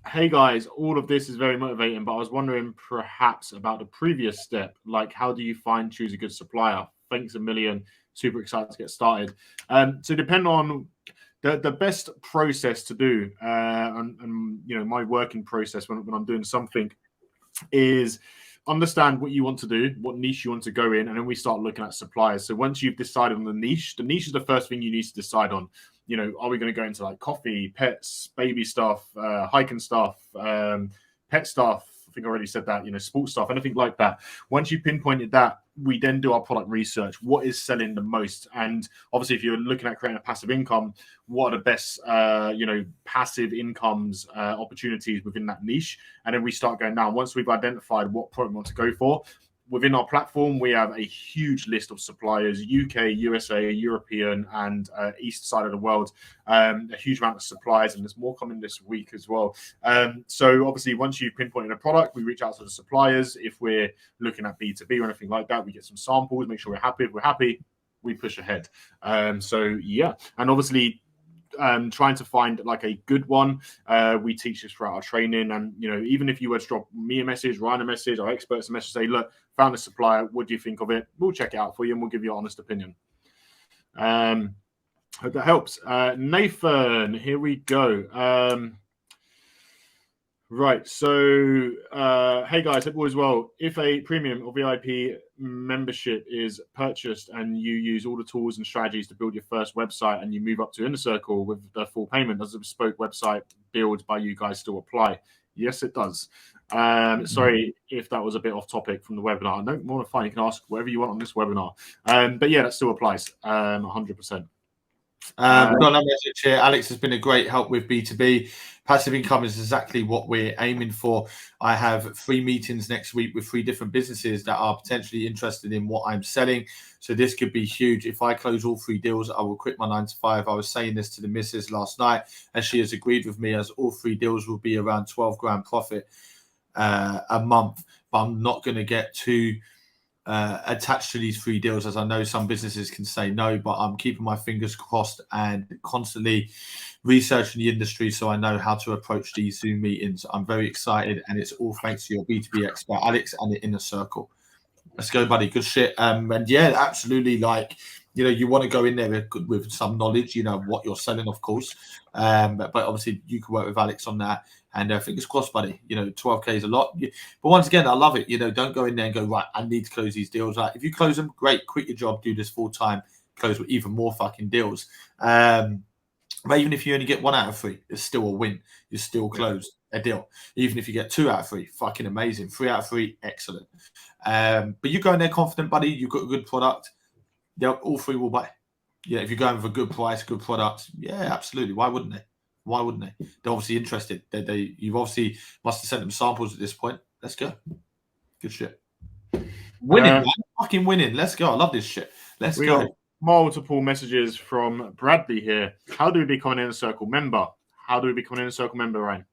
Hey guys, all of this is very motivating, but I was wondering perhaps about the previous step. Like, how do you choose a good supplier? Thanks a million. Super excited to get started. So depend on the best process to do, and my working process when I'm doing something is understand what you want to do, what niche you want to go in, and then we start looking at suppliers. So once you've decided on the niche is the first thing you need to decide on. Are we going to go into like coffee, pets, baby stuff, hiking stuff, pet stuff? I think I already said that, sports stuff, anything like that. Once you pinpointed that, we then do our product research. What is selling the most? And obviously, if you're looking at creating a passive income, what are the best, passive incomes opportunities within that niche? And then we start going down. Once we've identified what product we want to go for, within our platform, we have a huge list of suppliers, UK, USA, European, and east side of the world, a huge amount of suppliers, and there's more coming this week as well. So obviously, once you pinpointed a product, we reach out to the suppliers. If we're looking at B2B or anything like that, we get some samples, make sure we're happy. If we're happy, we push ahead. So yeah, and obviously, trying to find like a good one. We teach this throughout our training, and even if you were to drop me a message, Ryan a message, our experts a message, say, look, found a supplier, what do you think of it? We'll check it out for you and we'll give you an honest opinion. Hope that helps. Nathan, here we go. Right, so hey guys, hope all is well. If a premium or VIP membership is purchased and you use all the tools and strategies to build your first website and you move up to Inner Circle with the full payment, does the bespoke website build by you guys still apply? Yes, it does. Sorry if that was a bit off topic from the webinar. No, more than fine. You can ask whatever you want on this webinar. But yeah, that still applies 100%. We've got another message here. Alex has been a great help with B2B. Passive income is exactly what we're aiming for. I have 3 meetings next week with 3 different businesses that are potentially interested in what I'm selling. So this could be huge. If I close all 3 deals, I will quit my 9 to 5. I was saying this to the missus last night, and she has agreed with me, as all 3 deals will be around 12 grand profit a month. But I'm not going to get too attached to these 3 deals, as I know some businesses can say no, but I'm keeping my fingers crossed and constantly researching the industry so I know how to approach these Zoom meetings. I'm very excited, and it's all thanks to your B2B expert, Alex, and the Inner Circle. Let's go, buddy. Good shit. And yeah, absolutely. Like, you want to go in there with some knowledge, what you're selling, of course. But obviously, you can work with Alex on that. And fingers crossed, buddy. 12K is a lot. But once again, I love it. Don't go in there and go, right, I need to close these deals. Like, if you close them, great, quit your job, do this full time, close with even more fucking deals. But even if you only get 1 out of 3, it's still a win. You're still closed a deal. Even if you get 2 out of 3, fucking amazing. 3 out of 3, excellent. But you go in there confident, buddy. You've got a good product. all three will buy. Yeah, if you're going for a good price, good product, yeah, absolutely. Why wouldn't they? Why wouldn't they? They're obviously interested. You've obviously must have sent them samples at this point. Let's go. Good shit. Winning, man. Fucking winning. Let's go. I love this shit. Let's go. Got multiple messages from Bradley here. How do we become an Inner Circle member? How do we become an Inner Circle member, Ryan?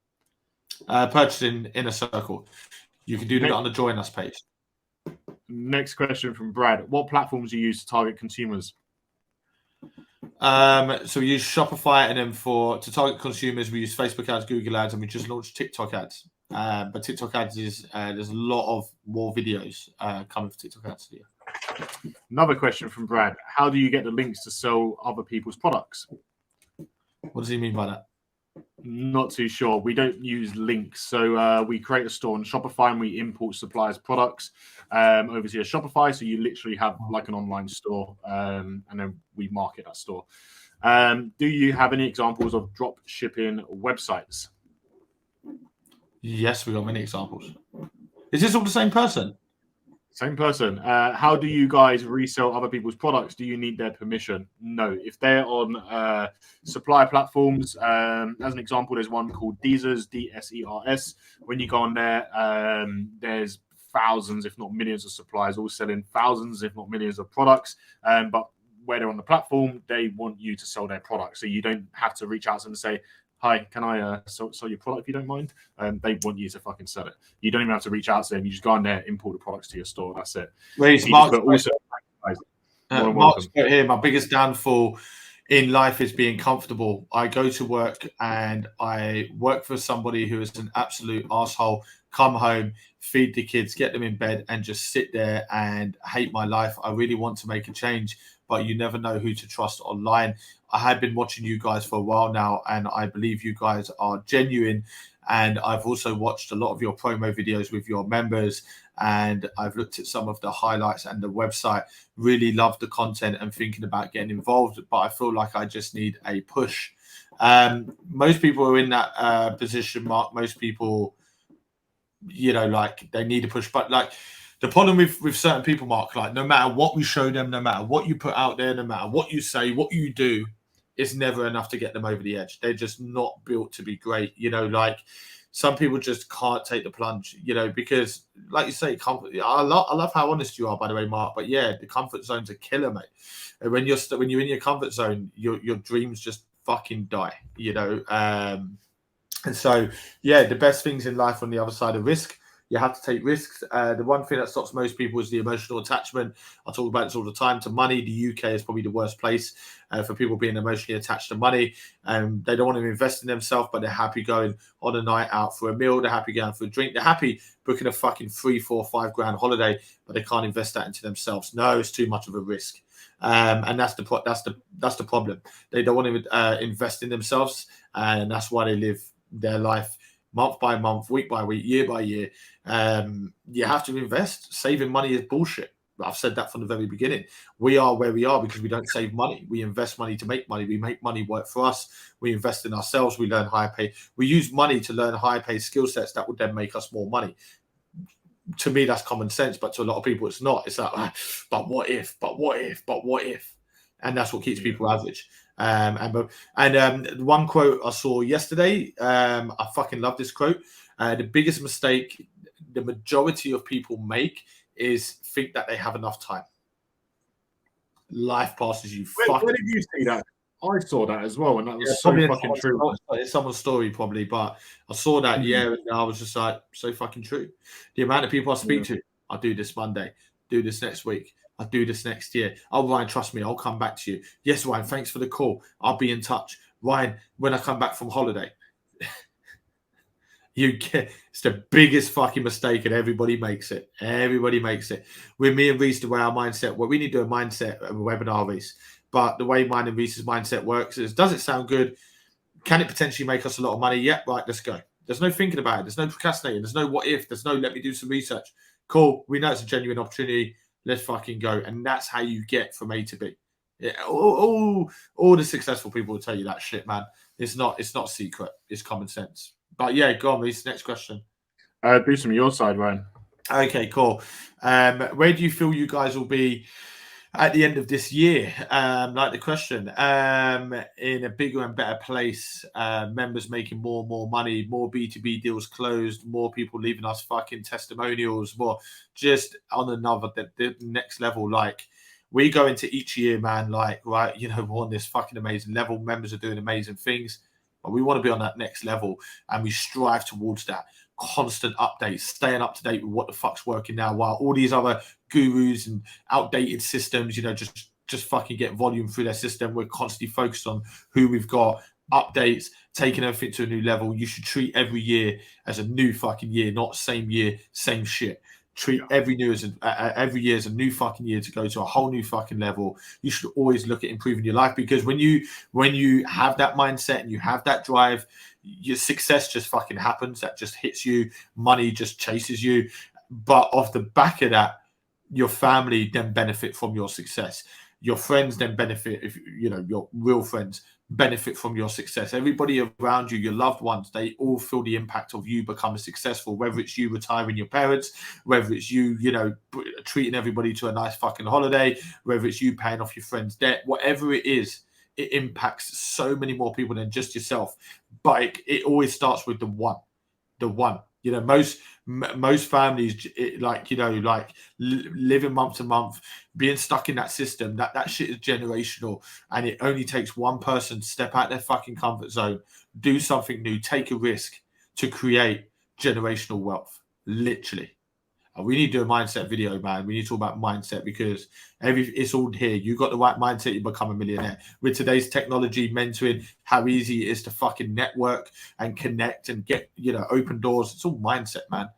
Purchasing Inner Circle. You can do that on the Join Us page. Next question from Brad. What platforms do you use to target consumers? So we use Shopify, and then to target consumers, we use Facebook ads, Google ads, and we just launched TikTok ads. But TikTok ads is there's a lot of more videos coming for TikTok ads here. Another question from Brad. How do you get the links to sell other people's products? What does he mean by that? Not too sure. We don't use links. So we create a store on Shopify and we import suppliers' products over to your Shopify. So you literally have like an online store and then we market that store. Do you have any examples of drop shipping websites? Yes, we got many examples. Is this all the same person? Same person. How do you guys resell other people's products? Do you need their permission? No. If they're on supplier platforms, as an example, there's one called Deezers, DSERS. When you go on there, there's thousands, if not millions of suppliers all selling thousands, if not millions of products. But where they're on the platform, they want you to sell their product. So you don't have to reach out to them and say, hi, can I sell your product if you don't mind? They want you to fucking sell it. You don't even have to reach out to them. You just go on there, import the products to your store. That's it. Mark's here. My biggest downfall in life is being comfortable. I go to work and I work for somebody who is an absolute asshole. Come home, feed the kids, get them in bed, and just sit there and hate my life. I really want to make a change, but you never know who to trust online. I have been watching you guys for a while now, and I believe you guys are genuine. And I've also watched a lot of your promo videos with your members, and I've looked at some of the highlights and the website. Really love the content and thinking about getting involved, but I feel like I just need a push. Most people are in that position, Mark. Most people, like they need a push, but like the problem with certain people, Mark, like no matter what we show them, no matter what you put out there, no matter what you say, what you do, it's never enough to get them over the edge. They're just not built to be great. Like some people just can't take the plunge, because like you say, comfort. I love how honest you are, by the way, Mark. But yeah, the comfort zone's a killer, mate. And when you're in your comfort zone, your dreams just fucking die, And so, yeah, the best things in life on the other side of risk. You have to take risks. The one thing that stops most people is the emotional attachment. I talk about this all the time to money. The UK is probably the worst place for people being emotionally attached to money. They don't want to invest in themselves, but they're happy going on a night out for a meal. They're happy going for a drink. They're happy booking a fucking 3, 4, 5 grand holiday, but they can't invest that into themselves. No, it's too much of a risk. And that's the problem. They don't want to invest in themselves, and that's why they live their life month by month, week by week, year by year. You have to invest. Saving money is bullshit. I've said that from the very beginning. We are where we are because we don't save money. We invest money to make money. We make money work for us. We invest in ourselves. We learn higher pay. We use money to learn higher paid skill sets that would then make us more money. To me, that's common sense, but to a lot of people, it's not. It's like, but what if? But what if? But what if? And that's what keeps people average. One quote I saw yesterday, I fucking love this quote. The biggest mistake the majority of people make is think that they have enough time. Life passes you. Where did you see that? I saw that as well, and that was so fucking true. It's someone's story probably, but I saw that, and I was just like, so fucking true. The amount of people I speak to, I'll do this Monday, do this next week, I'll do this next year. Oh, Ryan, trust me, I'll come back to you. Yes, Ryan, thanks for the call. I'll be in touch. Ryan, when I come back from holiday. It's the biggest fucking mistake, and everybody makes it. Everybody makes it. With me and Reese, the way our mindset, we need to do a mindset webinar, Reese. But the way mine and Reese's mindset works is, does it sound good? Can it potentially make us a lot of money? Yep, right, let's go. There's no thinking about it. There's no procrastinating. There's no what if. There's no let me do some research. Cool. We know it's a genuine opportunity. Let's fucking go. And that's how you get from A to B. Yeah, all the successful people will tell you that shit, man. It's not secret. It's common sense. But yeah, go on, Reese. Next question. Do some your side, Ryan. Okay, cool. Where do you feel you guys will be at the end of this year? Like the question, in a bigger and better place, members making more and more money, more B2B deals closed, more people leaving us fucking testimonials, more just on another the next level. Like we go into each year, man, like, right, you know, we're on this fucking amazing level. Members are doing amazing things, but we want to be on that next level, and we strive towards that. Constant updates, staying up to date with what the fuck's working now, while all these other gurus and outdated systems, you know, just fucking get volume through their system. We're constantly focused on who we've got, updates, taking everything to a new level. You should treat every year as a new fucking year, not same year, same shit. Treat every year as a new fucking year to go to a whole new fucking level. You should always look at improving your life, because when you have that mindset and you have that drive, your success just fucking happens. That just hits you. Money just chases you. But off the back of that, your family then benefit from your success. Your friends then benefit, if you know, your real friends benefit from your success. Everybody around you, your loved ones, they all feel the impact of you becoming successful, whether it's you retiring your parents, whether it's you, you know, treating everybody to a nice fucking holiday, whether it's you paying off your friend's debt, whatever it is, it impacts so many more people than just yourself. But it always starts with the one. You know, most families, like, you know, like living month to month, being stuck in that system, that shit is generational, and it only takes one person to step out their fucking comfort zone, do something new, take a risk to create generational wealth, literally. And we need to do a mindset video, man. We need to talk about mindset, because it's all here. You got the right mindset, you become a millionaire. With today's technology, mentoring, how easy it is to fucking network and connect and get, you know, open doors. It's all mindset, man.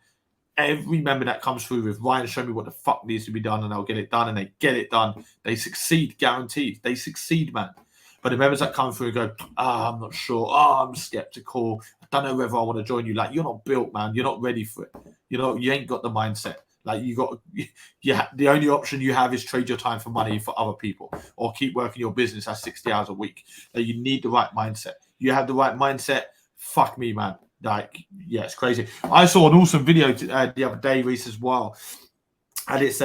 Every member that comes through with, Ryan, show me what the fuck needs to be done, and I'll get it done, and they get it done. They succeed, guaranteed. They succeed, man. But the members that come through and go, I'm not sure. I'm skeptical. I don't know whether I want to join you. Like, you're not built, man. You're not ready for it. You know, you ain't got the mindset. Like, the only option you have is trade your time for money for other people, or keep working your business at 60 hours a week. Like, you need the right mindset. You have the right mindset. Fuck me, man. Like, yeah, it's crazy. I saw an awesome video the other day, Reese, as well. And it's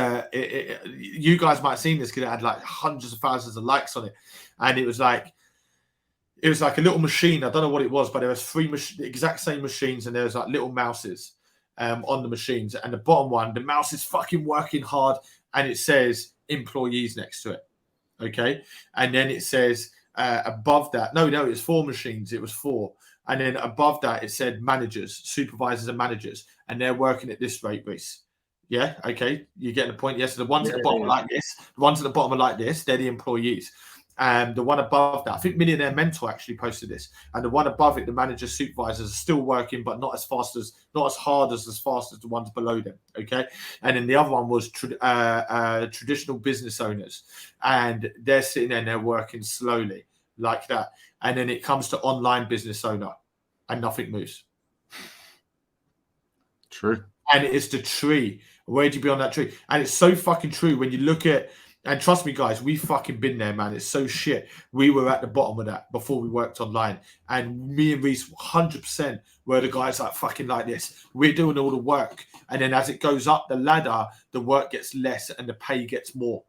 you guys might have seen this because it had like hundreds of thousands of likes on it, and it was like a little machine. I don't know what it was, but there was three exact same machines, and there was like little mouses on the machines. And the bottom one, the mouse is fucking working hard, and it says employees next to it. Okay, and then it says above that, no, it's 4 machines. It was 4. And then above that, it said managers, supervisors, and managers, and they're working at this rate, Reese. Yeah, okay, you're getting the point. Yes, the ones at the bottom are like this. The ones at the bottom are like this. They're the employees. And the one above that, I think Millionaire Mentor actually posted this. And the one above it, the managers, supervisors, are still working, but not as fast as the ones below them. Okay, and then the other one was traditional business owners, and they're sitting there and they're working slowly like that. And then it comes to online business owner, and nothing moves. True. And it's the tree. Where do you be on that tree? And it's so fucking true when you look at, and trust me, guys, we've fucking been there, man. It's so shit. We were at the bottom of that before we worked online. And me and Reese, 100% were the guys like fucking like this. We're doing all the work. And then as it goes up the ladder, the work gets less and the pay gets more.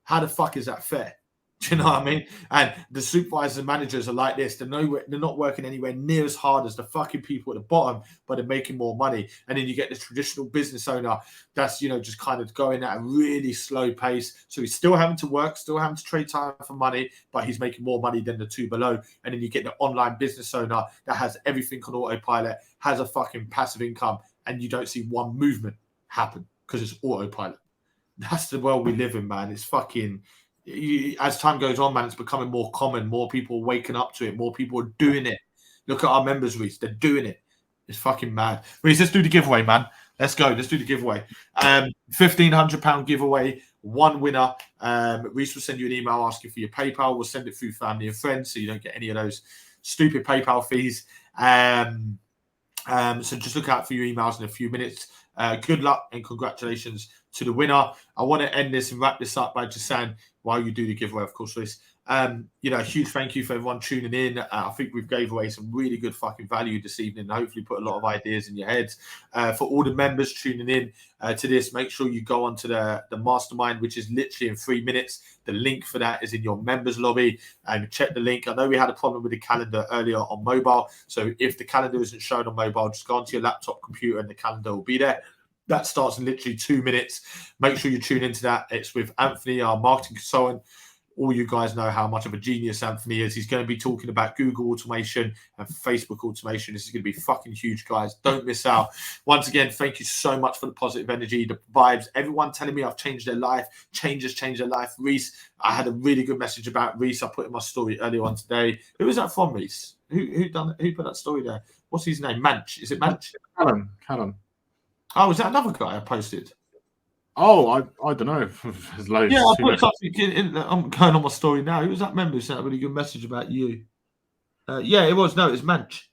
How the fuck is that fair? Do you know what I mean? And the supervisors and managers are like this. They're not working anywhere near as hard as the fucking people at the bottom, but they're making more money. And then you get this traditional business owner that's, you know, just kind of going at a really slow pace. So he's still having to work, still having to trade time for money, but he's making more money than the 2 below. And then you get the online business owner that has everything on autopilot, has a fucking passive income, and you don't see one movement happen because it's autopilot. That's the world we live in, man. It's fucking... as time goes on, man, it's becoming more common. More people waking up to it. More people are doing it. Look at our members, Reese. They're doing it. It's fucking mad. Reese, let's do the giveaway, man. Let's go. Let's do the giveaway. £1,500 giveaway. 1 winner. Reese will send you an email asking for your PayPal. We'll send it through family and friends so you don't get any of those stupid PayPal fees. So just look out for your emails in a few minutes. Good luck and congratulations to the winner. I want to end this and wrap this up by just saying, while you do the giveaway, of course, Reese, You know, a huge thank you for everyone tuning in. I think we've gave away some really good fucking value this evening, and hopefully put a lot of ideas in your heads. For all the members tuning in to this, make sure you go onto the mastermind, which is literally in 3 minutes. The link for that is in your members lobby, and check the link. I know we had a problem with the calendar earlier on mobile, so if the calendar isn't shown on mobile, just go onto your laptop computer and the calendar will be there. That starts in literally 2 minutes. Make sure you tune into that. It's with Anthony, our marketing consultant. All you guys know how much of a genius Anthony is. He's going to be talking about Google automation and Facebook automation. This is going to be fucking huge, guys. Don't miss out. Once again, thank you so much for the positive energy, the vibes. Everyone telling me I've changed their life. Change has changed their life. Reese, I had a really good message about Reese. I put in my story earlier on today. Who was that from, Reese? Who put that story there? What's his name? Manch. Is it Manch? Callum. Oh, is that another guy I posted? Oh, I don't know. There's loads. Yeah, I put something I'm going on my story now. Who was that member who sent a really good message about you? Yeah, it was. No, it's Manch.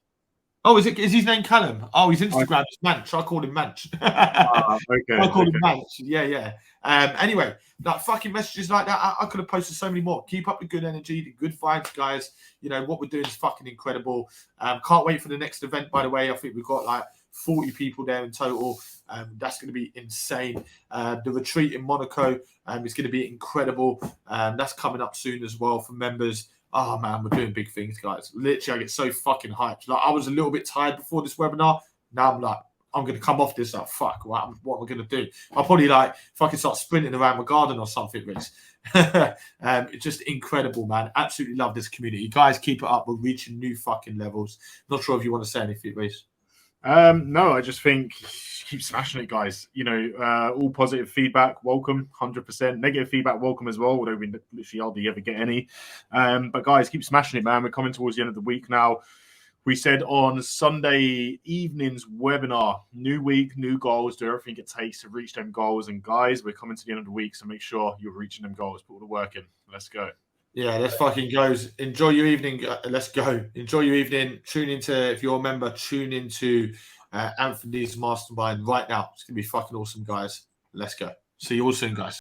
Oh, is his name Callum? Oh, his Instagram is Manch. I called him Manch. Okay. I called him Manch. Yeah. Anyway, like fucking messages like that, I could have posted so many more. Keep up the good energy, the good vibes, guys. You know, what we're doing is fucking incredible. Can't wait for the next event, by the way. I think we've got like 40 people there in total. That's going to be insane. The retreat in Monaco is going to be incredible. That's coming up soon as well for members. Oh man, we're doing big things, guys. Literally, I get so fucking hyped. Like, I was a little bit tired before this webinar. Now I'm like, I'm going to come off this like, fuck, what am I going to do? I'll probably like fucking start sprinting around my garden or something, Reese. It's just incredible, man. Absolutely love this community. Guys, keep it up. We're reaching new fucking levels. Not sure if you want to say anything, Reese. No, I just think keep smashing it, guys. You know, all positive feedback, welcome, 100%. Negative feedback, welcome as well, although we literally hardly ever get any. But guys, keep smashing it, man. We're coming towards the end of the week now. We said on Sunday evening's webinar, new week, new goals, do everything it takes to reach them goals. And guys, we're coming to the end of the week, so make sure you're reaching them goals. Put all the work in. Let's go. Yeah, let's fucking go. Enjoy your evening. Let's go. Enjoy your evening. Tune into, if you're a member, tune into Anthony's mastermind right now. It's going to be fucking awesome, guys. Let's go. See you all soon, guys.